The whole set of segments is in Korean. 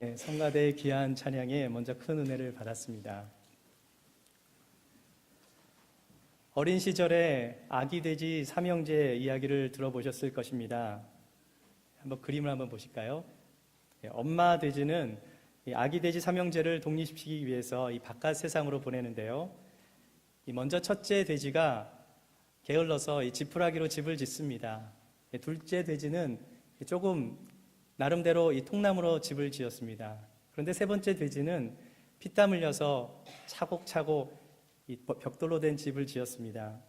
성가대의 귀한 찬양에 먼저 큰 은혜를 받았습니다. 어린 시절에 아기 돼지 삼형제 이야기를 들어보셨을 것입니다. 한번 그림을 한번 보실까요? 엄마 돼지는 아기 돼지 삼형제를 독립시키기 위해서 이 바깥 세상으로 보내는데요. 먼저 첫째 돼지가 게을러서 이 지푸라기로 집을 짓습니다. 둘째 돼지는 조금 나름대로 이 통나무로 집을 지었습니다. 그런데 세 번째 돼지는 피땀 흘려서 차곡차곡 이 벽돌로 된 집을 지었습니다.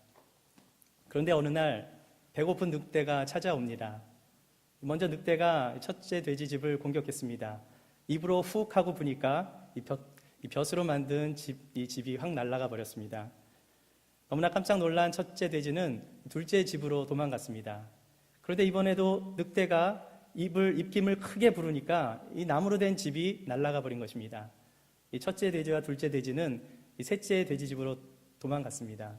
그런데 어느 날 배고픈 늑대가 찾아옵니다. 먼저 늑대가 첫째 돼지 집을 공격했습니다. 입으로 훅 하고 부니까 이 벼스로 만든 이 집이 확 날아가 버렸습니다. 너무나 깜짝 놀란 첫째 돼지는 둘째 집으로 도망갔습니다. 그런데 이번에도 늑대가 입김을 크게 부르니까 이 나무로 된 집이 날아가 버린 것입니다. 이 첫째 돼지와 둘째 돼지는 이 셋째 돼지 집으로 도망갔습니다.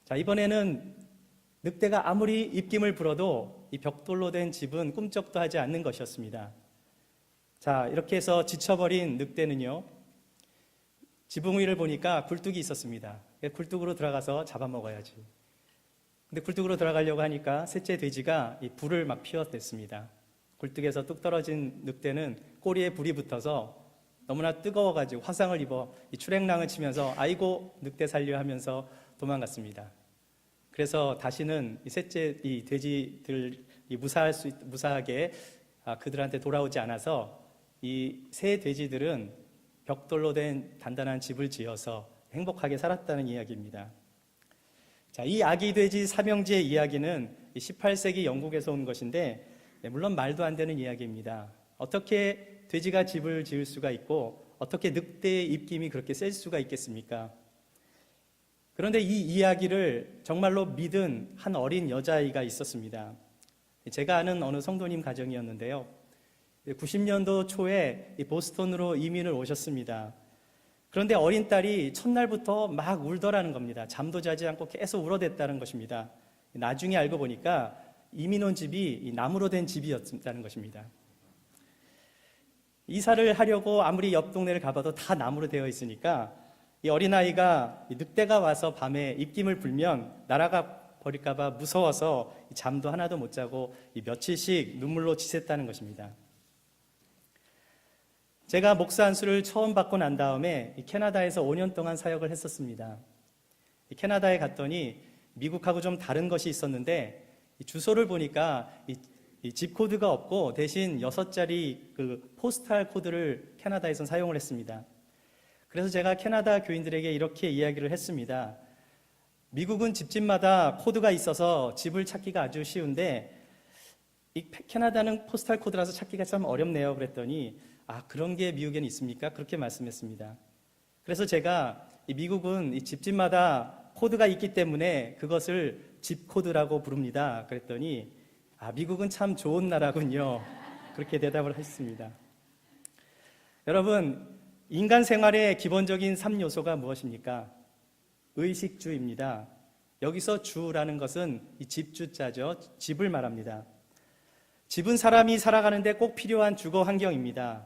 자, 이번에는 늑대가 아무리 입김을 불어도 이 벽돌로 된 집은 꿈쩍도 하지 않는 것이었습니다. 자, 이렇게 해서 지쳐버린 늑대는요, 지붕 위를 보니까 굴뚝이 있었습니다. 굴뚝으로 들어가서 잡아먹어야지. 근데 굴뚝으로 들어가려고 하니까 셋째 돼지가 이 불을 막 피워댔습니다. 굴뚝에서 뚝 떨어진 늑대는 꼬리에 불이 붙어서 너무나 뜨거워가지고 화상을 입어 이 출행랑을 치면서 아이고 늑대 살려 하면서 도망갔습니다. 그래서 다시는 이 셋째 이 돼지들이 무사하게 그들한테 돌아오지 않아서 이 세 돼지들은 벽돌로 된 단단한 집을 지어서 행복하게 살았다는 이야기입니다. 자, 이 아기 돼지 삼형제의 이야기는 18세기 영국에서 온 것인데, 물론 말도 안 되는 이야기입니다. 어떻게 돼지가 집을 지을 수가 있고 어떻게 늑대의 입김이 그렇게 셀 수가 있겠습니까? 그런데 이 이야기를 정말로 믿은 한 어린 여자아이가 있었습니다. 제가 아는 어느 성도님 가정이었는데요. 90년도 초에 보스턴으로 이민을 오셨습니다. 그런데 어린 딸이 첫날부터 막 울더라는 겁니다. 잠도 자지 않고 계속 울어댔다는 것입니다. 나중에 알고 보니까 이민 온 집이 나무로 된 집이었다는 것입니다. 이사를 하려고 아무리 옆 동네를 가봐도 다 나무로 되어 있으니까 이 어린아이가 늑대가 와서 밤에 입김을 불면 날아가 버릴까 봐 무서워서 잠도 하나도 못 자고 며칠씩 눈물로 지샜다는 것입니다. 제가 목사 안수를 처음 받고 난 다음에 캐나다에서 5년 동안 사역을 했었습니다. 캐나다에 갔더니 미국하고 좀 다른 것이 있었는데 주소를 보니까 이 집 코드가 없고 대신 6자리 그 포스탈 코드를 캐나다에선 사용을 했습니다. 그래서 제가 캐나다 교인들에게 이렇게 이야기를 했습니다. 미국은 집집마다 코드가 있어서 집을 찾기가 아주 쉬운데 이 캐나다는 포스탈 코드라서 찾기가 참 어렵네요. 그랬더니 그런 게 미국에는 있습니까? 그렇게 말씀했습니다. 그래서 제가 이 미국은 이 집집마다 코드가 있기 때문에 그것을 집 코드라고 부릅니다. 그랬더니 미국은 참 좋은 나라군요. 그렇게 대답을 하셨습니다. 여러분, 인간 생활의 기본적인 3요소가 무엇입니까? 의식주입니다. 여기서 주라는 것은 이 집주자죠. 집을 말합니다. 집은 사람이 살아가는데 꼭 필요한 주거 환경입니다.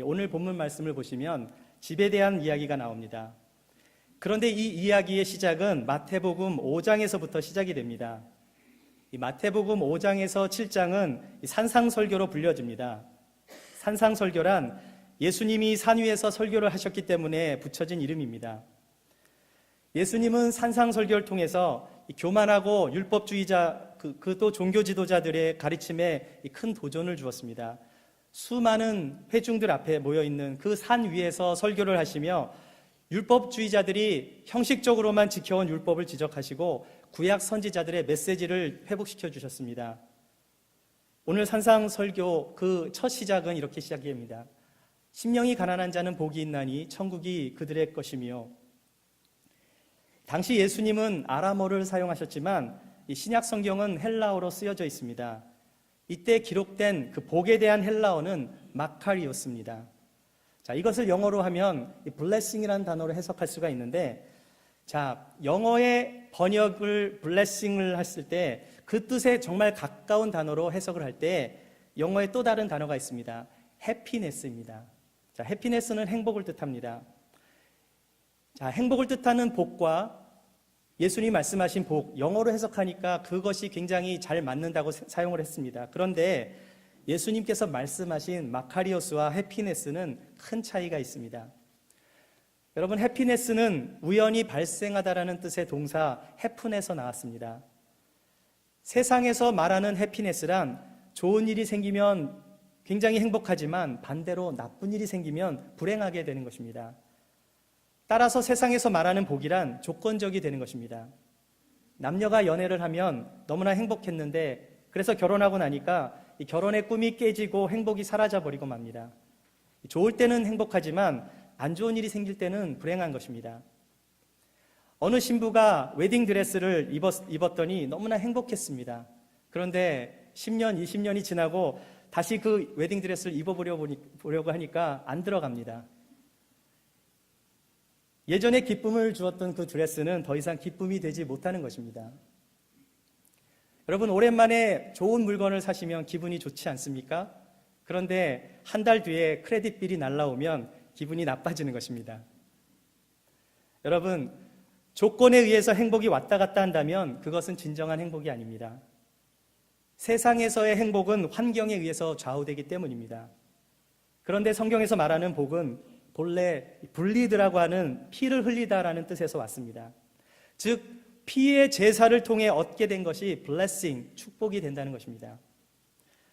오늘 본문 말씀을 보시면 집에 대한 이야기가 나옵니다. 그런데 이 이야기의 시작은 마태복음 5장에서부터 시작이 됩니다. 이 마태복음 5장에서 7장은 산상설교로 불려집니다. 산상설교란 예수님이 산 위에서 설교를 하셨기 때문에 붙여진 이름입니다. 예수님은 산상설교를 통해서 교만하고 율법주의자 또 종교 지도자들의 가르침에 큰 도전을 주었습니다. 수많은 회중들 앞에 모여있는 그 산 위에서 설교를 하시며 율법주의자들이 형식적으로만 지켜온 율법을 지적하시고 구약 선지자들의 메시지를 회복시켜 주셨습니다. 오늘 산상설교 그 첫 시작은 이렇게 시작됩니다. 심령이 가난한 자는 복이 있나니 천국이 그들의 것이며, 당시 예수님은 아람어를 사용하셨지만 이 신약 성경은 헬라어로 쓰여져 있습니다. 이때 기록된 그 복에 대한 헬라어는 마카리오스입니다. 자, 이것을 영어로 하면 blessing이라는 단어로 해석할 수가 있는데, 자, 영어의 번역을 blessing을 했을 때 그 뜻에 정말 가까운 단어로 해석을 할 때 영어에 또 다른 단어가 있습니다. 해피네스입니다. 자, 해피네스는 행복을 뜻합니다. 자, 행복을 뜻하는 복과 예수님이 말씀하신 복, 영어로 해석하니까 그것이 굉장히 잘 맞는다고 사용을 했습니다. 그런데 예수님께서 말씀하신 마카리오스와 해피네스는 큰 차이가 있습니다. 여러분, 해피네스는 우연히 발생하다라는 뜻의 동사 해픈에서 나왔습니다. 세상에서 말하는 해피네스란 좋은 일이 생기면 굉장히 행복하지만 반대로 나쁜 일이 생기면 불행하게 되는 것입니다. 따라서 세상에서 말하는 복이란 조건적이 되는 것입니다. 남녀가 연애를 하면 너무나 행복했는데 그래서 결혼하고 나니까 이 결혼의 꿈이 깨지고 행복이 사라져버리고 맙니다. 좋을 때는 행복하지만 안 좋은 일이 생길 때는 불행한 것입니다. 어느 신부가 웨딩드레스를 입었더니 너무나 행복했습니다. 그런데 10년, 20년이 지나고 다시 그 웨딩드레스를 입어보려고 하니까 안 들어갑니다. 예전에 기쁨을 주었던 그 드레스는 더 이상 기쁨이 되지 못하는 것입니다. 여러분, 오랜만에 좋은 물건을 사시면 기분이 좋지 않습니까? 그런데 한 달 뒤에 크레딧 빌이 날라오면 기분이 나빠지는 것입니다. 여러분, 조건에 의해서 행복이 왔다 갔다 한다면 그것은 진정한 행복이 아닙니다. 세상에서의 행복은 환경에 의해서 좌우되기 때문입니다. 그런데 성경에서 말하는 복은 본래 블리드라고 하는 피를 흘리다라는 뜻에서 왔습니다. 즉 피의 제사를 통해 얻게 된 것이 blessing, 축복이 된다는 것입니다.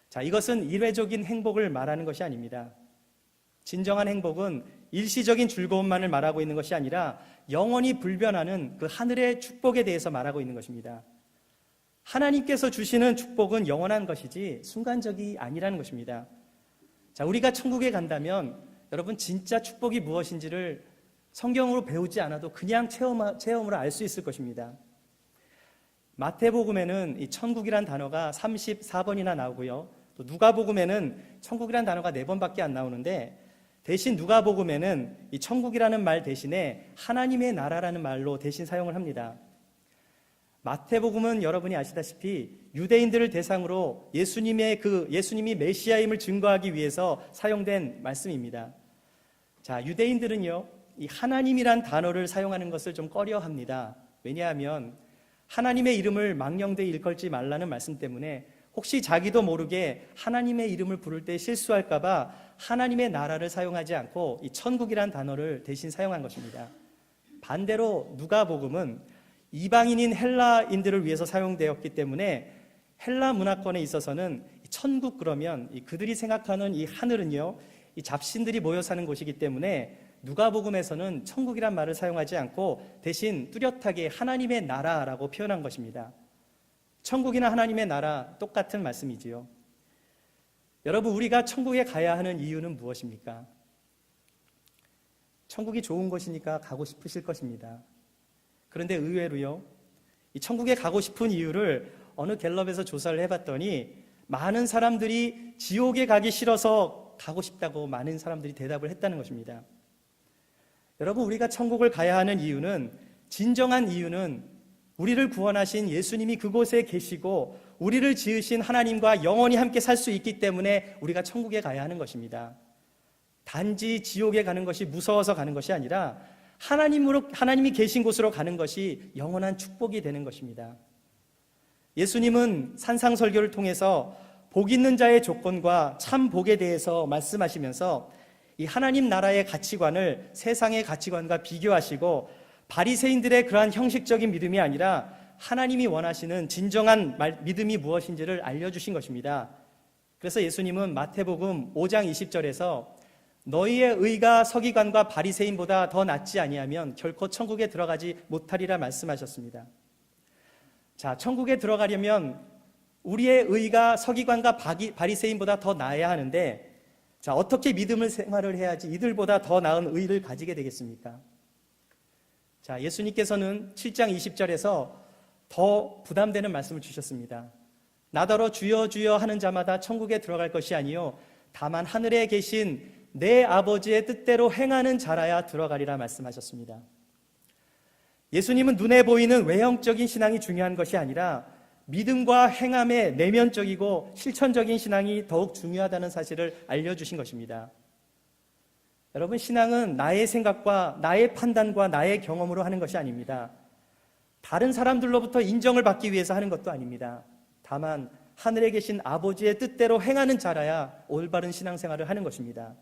자, 이것은 일회적인 행복을 말하는 것이 아닙니다. 진정한 행복은 일시적인 즐거움만을 말하고 있는 것이 아니라 영원히 불변하는 그 하늘의 축복에 대해서 말하고 있는 것입니다. 하나님께서 주시는 축복은 영원한 것이지 순간적이 아니라는 것입니다. 자, 우리가 천국에 간다면 여러분 진짜 축복이 무엇인지를 성경으로 배우지 않아도 그냥 체험으로 알 수 있을 것입니다. 마태복음에는 이 천국이란 단어가 34번이나 나오고요. 또 누가복음에는 천국이란 단어가 4번밖에 안 나오는데 대신 누가복음에는 이 천국이라는 말 대신에 하나님의 나라라는 말로 대신 사용을 합니다. 마태복음은 여러분이 아시다시피 유대인들을 대상으로 예수님이 메시아임을 증거하기 위해서 사용된 말씀입니다. 자, 유대인들은요, 이 하나님이란 단어를 사용하는 것을 좀 꺼려합니다. 왜냐하면 하나님의 이름을 망령되이 일컬지 말라는 말씀 때문에 혹시 자기도 모르게 하나님의 이름을 부를 때 실수할까 봐 하나님의 나라를 사용하지 않고 이 천국이란 단어를 대신 사용한 것입니다. 반대로 누가복음은 이방인인 헬라인들을 위해서 사용되었기 때문에 헬라 문화권에 있어서는 천국 그러면 그들이 생각하는 이 하늘은요, 이 잡신들이 모여 사는 곳이기 때문에 누가복음에서는 천국이란 말을 사용하지 않고 대신 뚜렷하게 하나님의 나라라고 표현한 것입니다. 천국이나 하나님의 나라 똑같은 말씀이지요. 여러분, 우리가 천국에 가야 하는 이유는 무엇입니까? 천국이 좋은 곳이니까 가고 싶으실 것입니다. 그런데 의외로요, 이 천국에 가고 싶은 이유를 어느 갤럽에서 조사를 해봤더니 많은 사람들이 지옥에 가기 싫어서 가고 싶다고 많은 사람들이 대답을 했다는 것입니다. 여러분, 우리가 천국을 가야 하는 이유는, 진정한 이유는 우리를 구원하신 예수님이 그곳에 계시고 우리를 지으신 하나님과 영원히 함께 살 수 있기 때문에 우리가 천국에 가야 하는 것입니다. 단지 지옥에 가는 것이 무서워서 가는 것이 아니라 하나님이 계신 곳으로 가는 것이 영원한 축복이 되는 것입니다. 예수님은 산상설교를 통해서 복 있는 자의 조건과 참 복에 대해서 말씀하시면서 이 하나님 나라의 가치관을 세상의 가치관과 비교하시고 바리새인들의 그러한 형식적인 믿음이 아니라 하나님이 원하시는 진정한 믿음이 무엇인지를 알려주신 것입니다. 그래서 예수님은 마태복음 5장 20절에서 너희의 의가 서기관과 바리새인보다 더 낫지 아니하면 결코 천국에 들어가지 못하리라 말씀하셨습니다. 자, 천국에 들어가려면 우리의 의가 서기관과 바리새인보다 더 나아야 하는데, 자, 어떻게 믿음을 생활을 해야지 이들보다 더 나은 의를 가지게 되겠습니까? 자, 예수님께서는 7장 20절에서 더 부담되는 말씀을 주셨습니다. 나더러 주여 주여 하는 자마다 천국에 들어갈 것이 아니요 다만 하늘에 계신 내 아버지의 뜻대로 행하는 자라야 들어가리라 말씀하셨습니다. 예수님은 눈에 보이는 외형적인 신앙이 중요한 것이 아니라 믿음과 행함의 내면적이고 실천적인 신앙이 더욱 중요하다는 사실을 알려주신 것입니다. 여러분, 신앙은 나의 생각과 나의 판단과 나의 경험으로 하는 것이 아닙니다. 다른 사람들로부터 인정을 받기 위해서 하는 것도 아닙니다. 다만 하늘에 계신 아버지의 뜻대로 행하는 자라야 올바른 신앙생활을 하는 것입니다.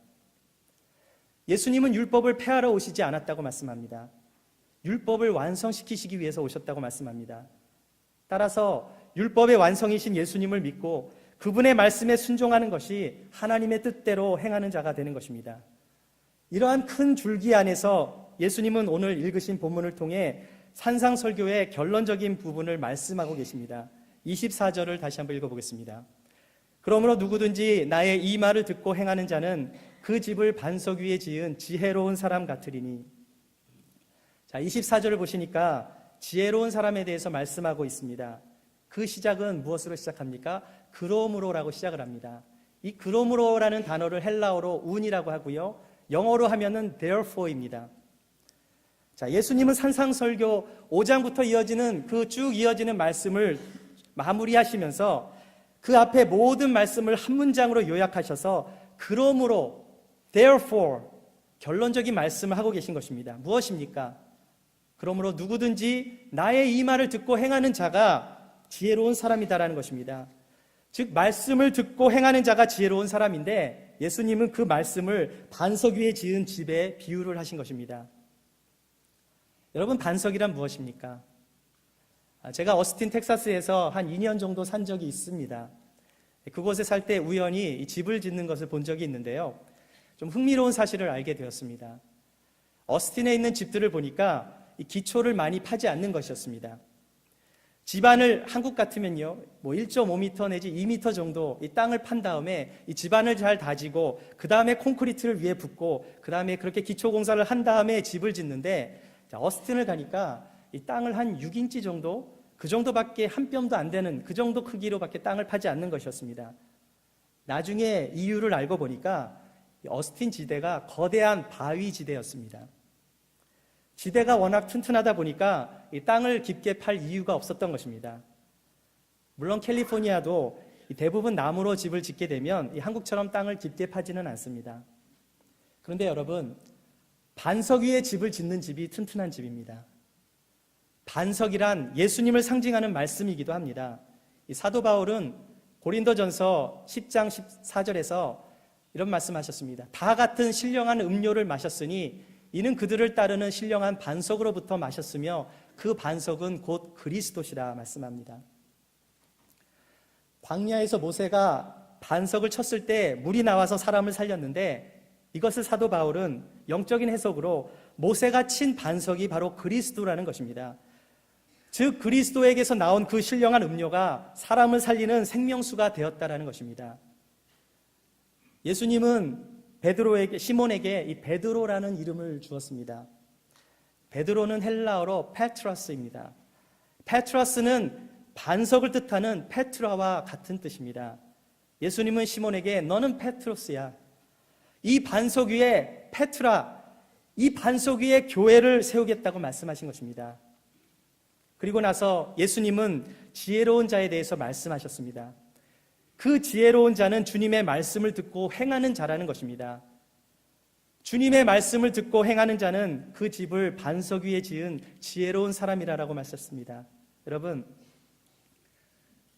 예수님은 율법을 폐하러 오시지 않았다고 말씀합니다. 율법을 완성시키시기 위해서 오셨다고 말씀합니다. 따라서 율법의 완성이신 예수님을 믿고 그분의 말씀에 순종하는 것이 하나님의 뜻대로 행하는 자가 되는 것입니다. 이러한 큰 줄기 안에서 예수님은 오늘 읽으신 본문을 통해 산상설교의 결론적인 부분을 말씀하고 계십니다. 24절을 다시 한번 읽어보겠습니다. 그러므로 누구든지 나의 이 말을 듣고 행하는 자는 그 집을 반석 위에 지은 지혜로운 사람 같으리니. 자, 24절을 보시니까 지혜로운 사람에 대해서 말씀하고 있습니다. 그 시작은 무엇으로 시작합니까? 그러므로라고 시작을 합니다. 이 그러므로라는 단어를 헬라어로 운이라고 하고요, 영어로 하면은 therefore입니다. 자, 예수님은 산상설교 5장부터 이어지는 그 쭉 이어지는 말씀을 마무리하시면서 그 앞에 모든 말씀을 한 문장으로 요약하셔서 그러므로, therefore, 결론적인 말씀을 하고 계신 것입니다. 무엇입니까? 그러므로 누구든지 나의 이 말을 듣고 행하는 자가 지혜로운 사람이다라는 것입니다. 즉, 말씀을 듣고 행하는 자가 지혜로운 사람인데 예수님은 그 말씀을 반석 위에 지은 집에 비유를 하신 것입니다. 여러분, 반석이란 무엇입니까? 제가 어스틴 텍사스에서 한 2년 정도 산 적이 있습니다. 그곳에 살 때 우연히 집을 짓는 것을 본 적이 있는데요, 좀 흥미로운 사실을 알게 되었습니다. 어스틴에 있는 집들을 보니까 이 기초를 많이 파지 않는 것이었습니다. 집안을 한국 같으면요, 1.5m 내지 2m 정도 이 땅을 판 다음에 이 집안을 잘 다지고 그 다음에 콘크리트를 위에 붓고 그 다음에 그렇게 기초 공사를 한 다음에 집을 짓는데, 자, 어스틴을 가니까 이 땅을 한 6인치 정도, 그 정도밖에 한 뼘도 안 되는 그 정도 크기로밖에 땅을 파지 않는 것이었습니다. 나중에 이유를 알고 보니까 어스틴 지대가 거대한 바위 지대였습니다. 지대가 워낙 튼튼하다 보니까 이 땅을 깊게 팔 이유가 없었던 것입니다. 물론 캘리포니아도 대부분 나무로 집을 짓게 되면 이 한국처럼 땅을 깊게 파지는 않습니다. 그런데 여러분, 반석 위에 집을 짓는 집이 튼튼한 집입니다. 반석이란 예수님을 상징하는 말씀이기도 합니다. 이 사도 바울은 고린도전서 10장 14절에서 이런 말씀하셨습니다. 다 같은 신령한 음료를 마셨으니 이는 그들을 따르는 신령한 반석으로부터 마셨으며 그 반석은 곧 그리스도시라 말씀합니다. 광야에서 모세가 반석을 쳤을 때 물이 나와서 사람을 살렸는데, 이것을 사도 바울은 영적인 해석으로 모세가 친 반석이 바로 그리스도라는 것입니다. 즉, 그리스도에게서 나온 그 신령한 음료가 사람을 살리는 생명수가 되었다라는 것입니다. 예수님은 시몬에게 이 베드로라는 이름을 주었습니다. 베드로는 헬라어로 페트러스입니다. 페트러스는 반석을 뜻하는 페트라와 같은 뜻입니다. 예수님은 시몬에게 너는 페트로스야. 이 반석 위에 페트라, 이 반석 위에 교회를 세우겠다고 말씀하신 것입니다. 그리고 나서 예수님은 지혜로운 자에 대해서 말씀하셨습니다. 그 지혜로운 자는 주님의 말씀을 듣고 행하는 자라는 것입니다. 주님의 말씀을 듣고 행하는 자는 그 집을 반석 위에 지은 지혜로운 사람이라고 말씀했습니다. 여러분,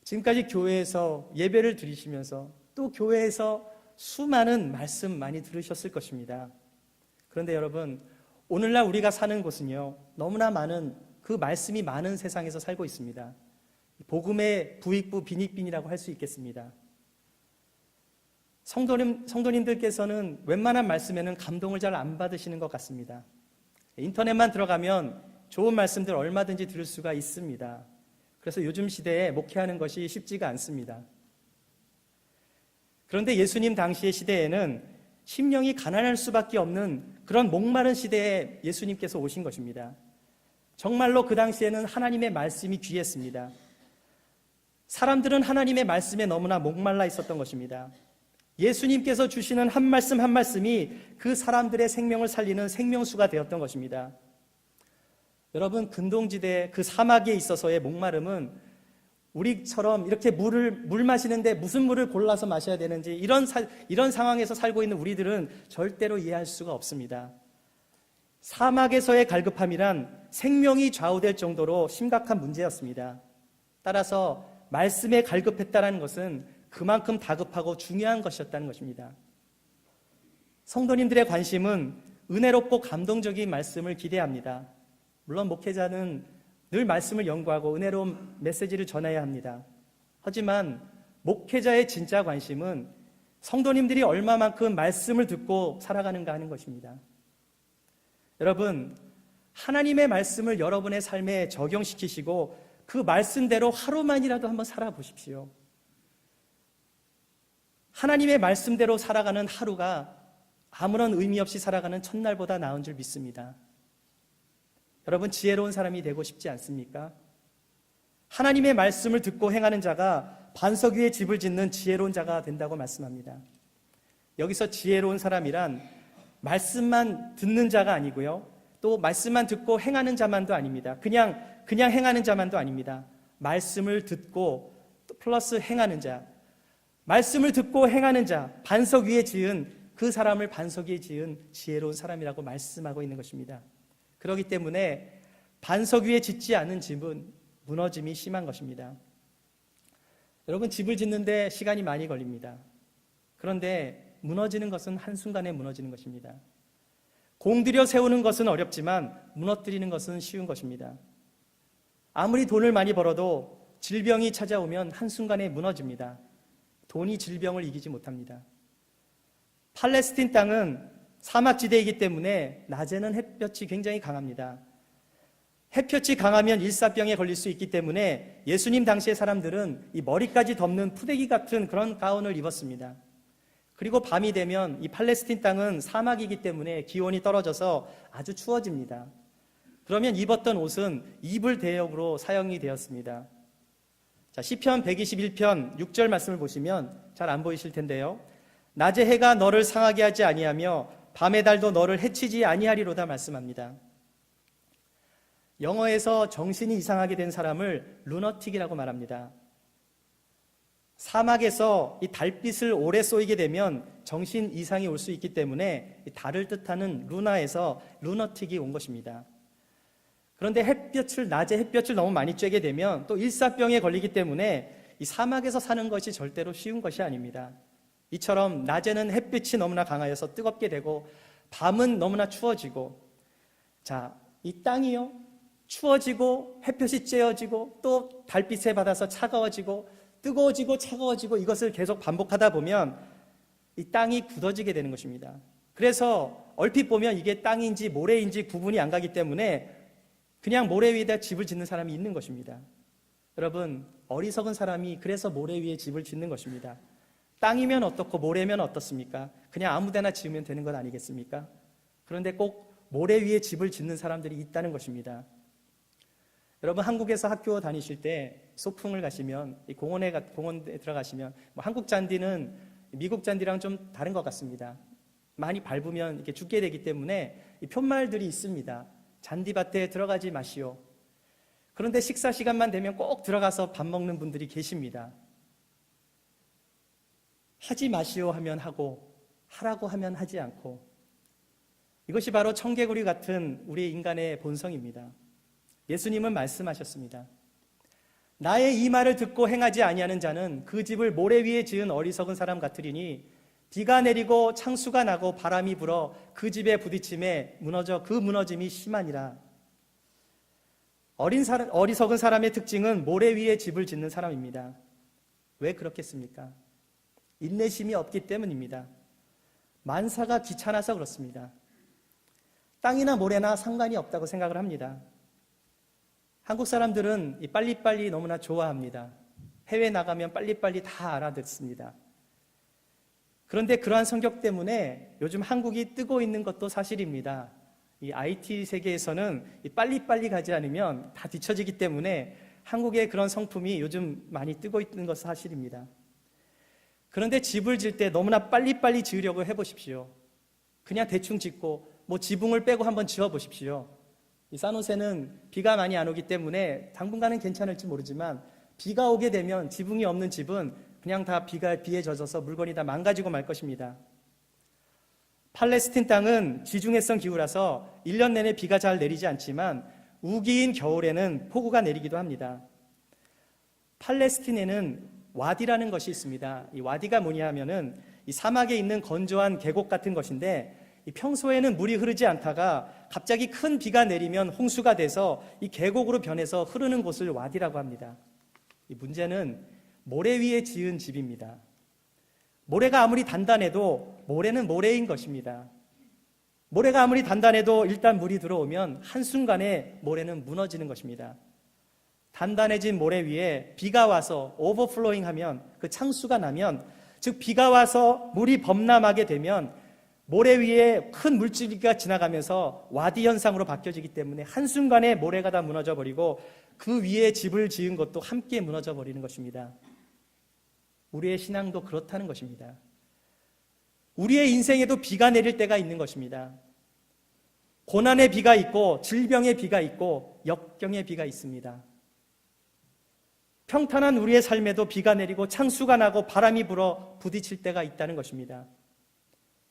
지금까지 교회에서 예배를 드리시면서 또 교회에서 수많은 말씀 많이 들으셨을 것입니다. 그런데 여러분, 오늘날 우리가 사는 곳은요, 너무나 많은 그 말씀이 많은 세상에서 살고 있습니다. 복음의 부익부 빈익빈이라고 할 수 있겠습니다. 성도님들께서는 웬만한 말씀에는 감동을 잘 안 받으시는 것 같습니다. 인터넷만 들어가면 좋은 말씀들 얼마든지 들을 수가 있습니다. 그래서 요즘 시대에 목회하는 것이 쉽지가 않습니다. 그런데 예수님 당시의 시대에는 심령이 가난할 수밖에 없는 그런 목마른 시대에 예수님께서 오신 것입니다. 정말로 그 당시에는 하나님의 말씀이 귀했습니다. 사람들은 하나님의 말씀에 너무나 목말라 있었던 것입니다. 예수님께서 주시는 한 말씀 한 말씀이 그 사람들의 생명을 살리는 생명수가 되었던 것입니다. 여러분, 근동지대 그 사막에 있어서의 목마름은 우리처럼 이렇게 물 마시는데 무슨 물을 골라서 마셔야 되는지 이런 상황에서 살고 있는 우리들은 절대로 이해할 수가 없습니다. 사막에서의 갈급함이란 생명이 좌우될 정도로 심각한 문제였습니다. 따라서 말씀에 갈급했다는 것은 그만큼 다급하고 중요한 것이었다는 것입니다. 성도님들의 관심은 은혜롭고 감동적인 말씀을 기대합니다. 물론 목회자는 늘 말씀을 연구하고 은혜로운 메시지를 전해야 합니다. 하지만 목회자의 진짜 관심은 성도님들이 얼마만큼 말씀을 듣고 살아가는가 하는 것입니다. 여러분, 하나님의 말씀을 여러분의 삶에 적용시키시고 그 말씀대로 하루만이라도 한번 살아보십시오. 하나님의 말씀대로 살아가는 하루가 아무런 의미 없이 살아가는 첫날보다 나은 줄 믿습니다. 여러분, 지혜로운 사람이 되고 싶지 않습니까? 하나님의 말씀을 듣고 행하는 자가 반석 위에 집을 짓는 지혜로운 자가 된다고 말씀합니다. 여기서 지혜로운 사람이란 말씀만 듣는 자가 아니고요, 또 말씀만 듣고 행하는 자만도 아닙니다. 그냥 행하는 자만도 아닙니다. 말씀을 듣고 플러스 행하는 자, 말씀을 듣고 행하는 자, 반석 위에 지은 그 사람을 반석 위에 지은 지혜로운 사람이라고 말씀하고 있는 것입니다. 그렇기 때문에 반석 위에 짓지 않은 집은 무너짐이 심한 것입니다. 여러분, 집을 짓는데 시간이 많이 걸립니다. 그런데 무너지는 것은 한순간에 무너지는 것입니다. 공들여 세우는 것은 어렵지만 무너뜨리는 것은 쉬운 것입니다. 아무리 돈을 많이 벌어도 질병이 찾아오면 한순간에 무너집니다. 돈이 질병을 이기지 못합니다. 팔레스틴 땅은 사막지대이기 때문에 낮에는 햇볕이 굉장히 강합니다. 햇볕이 강하면 일사병에 걸릴 수 있기 때문에 예수님 당시의 사람들은 이 머리까지 덮는 푸대기 같은 그런 가운을 입었습니다. 그리고 밤이 되면 이 팔레스틴 땅은 사막이기 때문에 기온이 떨어져서 아주 추워집니다. 그러면 입었던 옷은 이불 대역으로 사용이 되었습니다. 자, 시편 121편 6절 말씀을 보시면 잘 안 보이실 텐데요. 낮에 해가 너를 상하게 하지 아니하며 밤의 달도 너를 해치지 아니하리로다 말씀합니다. 영어에서 정신이 이상하게 된 사람을 루너틱이라고 말합니다. 사막에서 이 달빛을 오래 쏘이게 되면 정신 이상이 올 수 있기 때문에 달을 뜻하는 루나에서 루너틱이 온 것입니다. 그런데 낮에 햇볕을 너무 많이 쬐게 되면 또 일사병에 걸리기 때문에 이 사막에서 사는 것이 절대로 쉬운 것이 아닙니다. 이처럼 낮에는 햇빛이 너무나 강하여서 뜨겁게 되고 밤은 너무나 추워지고, 자, 이 땅이요, 추워지고 햇볕이 쬐어지고 또 달빛에 받아서 차가워지고 뜨거워지고 차가워지고 이것을 계속 반복하다 보면 이 땅이 굳어지게 되는 것입니다. 그래서 얼핏 보면 이게 땅인지 모래인지 구분이 안 가기 때문에 그냥 모래 위에다 집을 짓는 사람이 있는 것입니다. 여러분, 어리석은 사람이 그래서 모래 위에 집을 짓는 것입니다. 땅이면 어떻고 모래면 어떻습니까? 그냥 아무데나 지으면 되는 것 아니겠습니까? 그런데 꼭 모래 위에 집을 짓는 사람들이 있다는 것입니다. 여러분, 한국에서 학교 다니실 때 소풍을 가시면 공원에 들어가시면 한국 잔디는 미국 잔디랑 좀 다른 것 같습니다. 많이 밟으면 이렇게 죽게 되기 때문에 이 푯말들이 있습니다. 잔디밭에 들어가지 마시오. 그런데 식사 시간만 되면 꼭 들어가서 밥 먹는 분들이 계십니다. 하지 마시오 하면 하고 하라고 하면 하지 않고, 이것이 바로 청개구리 같은 우리 인간의 본성입니다. 예수님은 말씀하셨습니다. 나의 이 말을 듣고 행하지 아니하는 자는 그 집을 모래 위에 지은 어리석은 사람 같으리니 비가 내리고 창수가 나고 바람이 불어 그 집에 부딪힘에 무너져 그 무너짐이 심하니라. 어리석은 사람의 특징은 모래 위에 집을 짓는 사람입니다. 왜 그렇겠습니까? 인내심이 없기 때문입니다. 만사가 귀찮아서 그렇습니다. 땅이나 모래나 상관이 없다고 생각을 합니다. 한국 사람들은 빨리빨리 너무나 좋아합니다. 해외 나가면 빨리빨리 다 알아듣습니다. 그런데 그러한 성격 때문에 요즘 한국이 뜨고 있는 것도 사실입니다. 이 IT 세계에서는 빨리빨리 가지 않으면 다 뒤처지기 때문에 한국의 그런 성품이 요즘 많이 뜨고 있는 것은 사실입니다. 그런데 집을 질 때 너무나 빨리빨리 지으려고 해보십시오. 그냥 대충 짓고 지붕을 빼고 한번 지어보십시오. 이 산호세는 비가 많이 안 오기 때문에 당분간은 괜찮을지 모르지만 비가 오게 되면 지붕이 없는 집은 그냥 다 비에 젖어서 물건이 다 망가지고 말 것입니다. 팔레스틴 땅은 지중해성 기후라서 1년 내내 비가 잘 내리지 않지만 우기인 겨울에는 폭우가 내리기도 합니다. 팔레스틴에는 와디라는 것이 있습니다. 이 와디가 뭐냐 하면은 이 사막에 있는 건조한 계곡 같은 것인데, 이 평소에는 물이 흐르지 않다가 갑자기 큰 비가 내리면 홍수가 돼서 이 계곡으로 변해서 흐르는 곳을 와디라고 합니다. 이 문제는 모래 위에 지은 집입니다. 모래가 아무리 단단해도 모래는 모래인 것입니다. 모래가 아무리 단단해도 일단 물이 들어오면 한순간에 모래는 무너지는 것입니다. 단단해진 모래 위에 비가 와서 오버플로잉 하면, 그 창수가 나면, 즉 비가 와서 물이 범람하게 되면 모래 위에 큰 물줄기가 지나가면서 와디 현상으로 바뀌어지기 때문에 한순간에 모래가 다 무너져 버리고 그 위에 집을 지은 것도 함께 무너져 버리는 것입니다. 우리의 신앙도 그렇다는 것입니다. 우리의 인생에도 비가 내릴 때가 있는 것입니다. 고난의 비가 있고 질병의 비가 있고 역경의 비가 있습니다. 평탄한 우리의 삶에도 비가 내리고 창수가 나고 바람이 불어 부딪힐 때가 있다는 것입니다.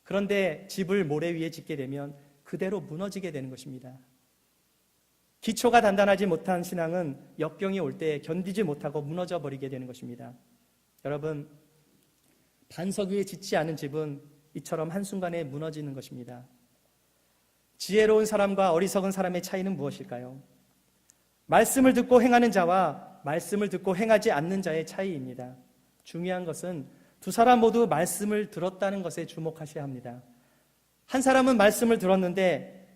그런데 집을 모래 위에 짓게 되면 그대로 무너지게 되는 것입니다. 기초가 단단하지 못한 신앙은 역경이 올 때 견디지 못하고 무너져 버리게 되는 것입니다. 여러분, 반석 위에 짓지 않은 집은 이처럼 한순간에 무너지는 것입니다. 지혜로운 사람과 어리석은 사람의 차이는 무엇일까요? 말씀을 듣고 행하는 자와 말씀을 듣고 행하지 않는 자의 차이입니다. 중요한 것은 두 사람 모두 말씀을 들었다는 것에 주목하셔야 합니다. 한 사람은 말씀을 들었는데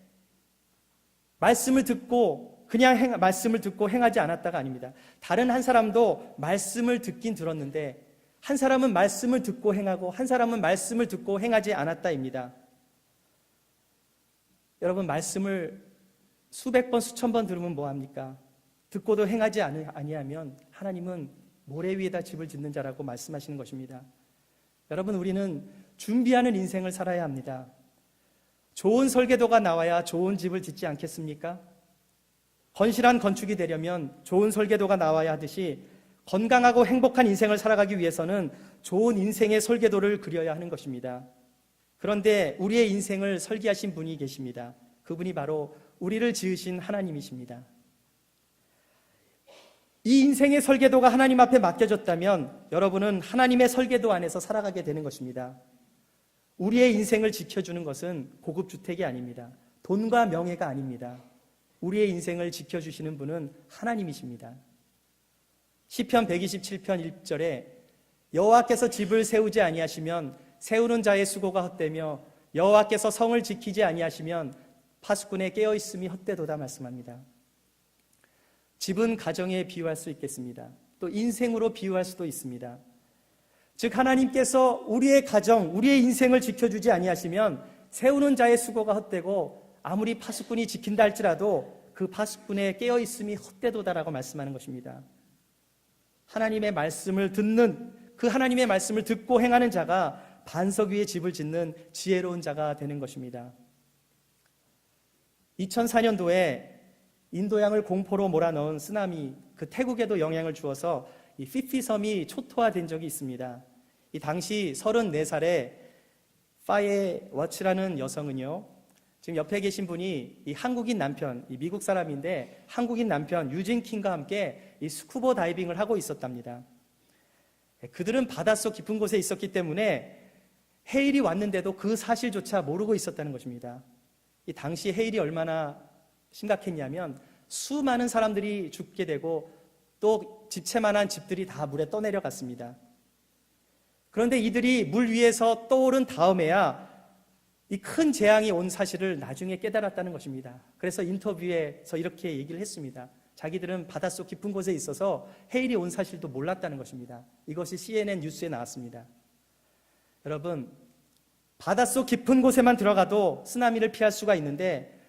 말씀을 듣고 그냥 말씀을 듣고 행하지 않았다가 아닙니다. 다른 한 사람도 말씀을 듣긴 들었는데 한 사람은 말씀을 듣고 행하고 한 사람은 말씀을 듣고 행하지 않았다입니다. 여러분, 말씀을 수백 번 수천 번 들으면 뭐합니까? 듣고도 행하지 아니하면 하나님은 모래 위에다 집을 짓는 자라고 말씀하시는 것입니다. 여러분, 우리는 준비하는 인생을 살아야 합니다. 좋은 설계도가 나와야 좋은 집을 짓지 않겠습니까? 건실한 건축이 되려면 좋은 설계도가 나와야 하듯이 건강하고 행복한 인생을 살아가기 위해서는 좋은 인생의 설계도를 그려야 하는 것입니다. 그런데 우리의 인생을 설계하신 분이 계십니다. 그분이 바로 우리를 지으신 하나님이십니다. 이 인생의 설계도가 하나님 앞에 맡겨졌다면 여러분은 하나님의 설계도 안에서 살아가게 되는 것입니다. 우리의 인생을 지켜주는 것은 고급 주택이 아닙니다. 돈과 명예가 아닙니다. 우리의 인생을 지켜주시는 분은 하나님이십니다. 시편 127편 1절에 여호와께서 집을 세우지 아니하시면 세우는 자의 수고가 헛되며 여호와께서 성을 지키지 아니하시면 파수꾼의 깨어있음이 헛되도다 말씀합니다. 집은 가정에 비유할 수 있겠습니다. 또 인생으로 비유할 수도 있습니다. 즉 하나님께서 우리의 가정, 우리의 인생을 지켜주지 아니하시면 세우는 자의 수고가 헛되고 아무리 파수꾼이 지킨다 할지라도 그 파수꾼의 깨어있음이 헛되도다라고 말씀하는 것입니다. 하나님의 말씀을 듣는, 그 하나님의 말씀을 듣고 행하는 자가 반석 위에 집을 짓는 지혜로운 자가 되는 것입니다. 2004년도에 인도양을 공포로 몰아넣은 쓰나미, 그 태국에도 영향을 주어서 이 피피 섬이 초토화된 적이 있습니다. 이 당시 34살의 파예 워츠라는 여성은요, 지금 옆에 계신 분이 이 한국인 남편, 이 미국 사람인데 한국인 남편 유진 킹과 함께 이 스쿠버 다이빙을 하고 있었답니다. 그들은 바닷속 깊은 곳에 있었기 때문에 해일이 왔는데도 그 사실조차 모르고 있었다는 것입니다. 이 당시 해일이 얼마나 심각했냐면 수많은 사람들이 죽게 되고 또 집채만한 집들이 다 물에 떠내려갔습니다. 그런데 이들이 물 위에서 떠오른 다음에야 이 큰 재앙이 온 사실을 나중에 깨달았다는 것입니다. 그래서 인터뷰에서 이렇게 얘기를 했습니다. 자기들은 바닷속 깊은 곳에 있어서 해일이 온 사실도 몰랐다는 것입니다. 이것이 CNN 뉴스에 나왔습니다. 여러분, 바닷속 깊은 곳에만 들어가도 쓰나미를 피할 수가 있는데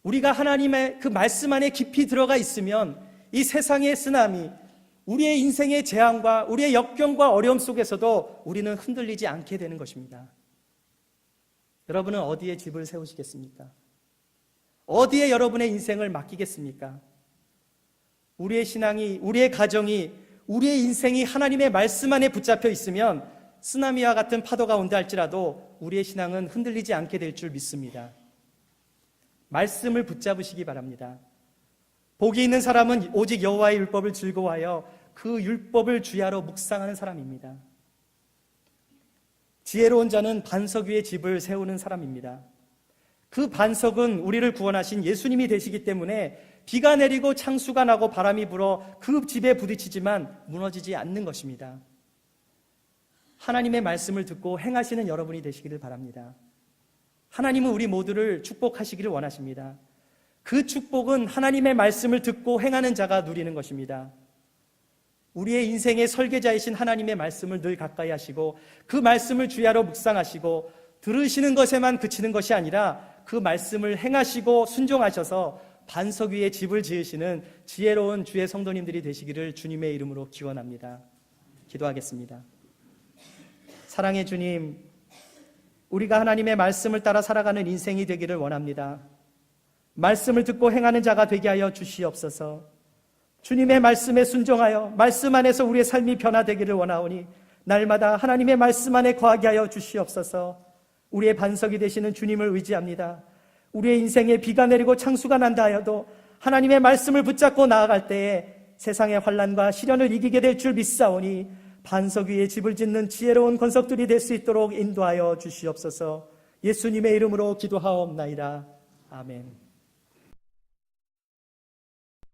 우리가 하나님의 그 말씀 안에 깊이 들어가 있으면 이 세상의 쓰나미, 우리의 인생의 재앙과 우리의 역경과 어려움 속에서도 우리는 흔들리지 않게 되는 것입니다. 여러분은 어디에 집을 세우시겠습니까? 어디에 여러분의 인생을 맡기겠습니까? 우리의 신앙이, 우리의 가정이, 우리의 인생이 하나님의 말씀 안에 붙잡혀 있으면 쓰나미와 같은 파도가 온다 할지라도 우리의 신앙은 흔들리지 않게 될 줄 믿습니다. 말씀을 붙잡으시기 바랍니다. 복이 있는 사람은 오직 여호와의 율법을 즐거워하여 그 율법을 주야로 묵상하는 사람입니다. 지혜로운 자는 반석 위에 집을 세우는 사람입니다. 그 반석은 우리를 구원하신 예수님이 되시기 때문에 비가 내리고 창수가 나고 바람이 불어 그 집에 부딪히지만 무너지지 않는 것입니다. 하나님의 말씀을 듣고 행하시는 여러분이 되시기를 바랍니다. 하나님은 우리 모두를 축복하시기를 원하십니다. 그 축복은 하나님의 말씀을 듣고 행하는 자가 누리는 것입니다. 우리의 인생의 설계자이신 하나님의 말씀을 늘 가까이 하시고 그 말씀을 주야로 묵상하시고 들으시는 것에만 그치는 것이 아니라 그 말씀을 행하시고 순종하셔서 반석 위에 집을 지으시는 지혜로운 주의 성도님들이 되시기를 주님의 이름으로 기원합니다. 기도하겠습니다. 사랑의 주님, 우리가 하나님의 말씀을 따라 살아가는 인생이 되기를 원합니다. 말씀을 듣고 행하는 자가 되게 하여 주시옵소서. 주님의 말씀에 순종하여 말씀 안에서 우리의 삶이 변화되기를 원하오니 날마다 하나님의 말씀 안에 거하게 하여 주시옵소서. 우리의 반석이 되시는 주님을 의지합니다. 우리의 인생에 비가 내리고 창수가 난다 하여도 하나님의 말씀을 붙잡고 나아갈 때에 세상의 환난과 시련을 이기게 될 줄 믿사오니 반석 위에 집을 짓는 지혜로운 건석들이 될 수 있도록 인도하여 주시옵소서. 예수님의 이름으로 기도하옵나이다. 아멘.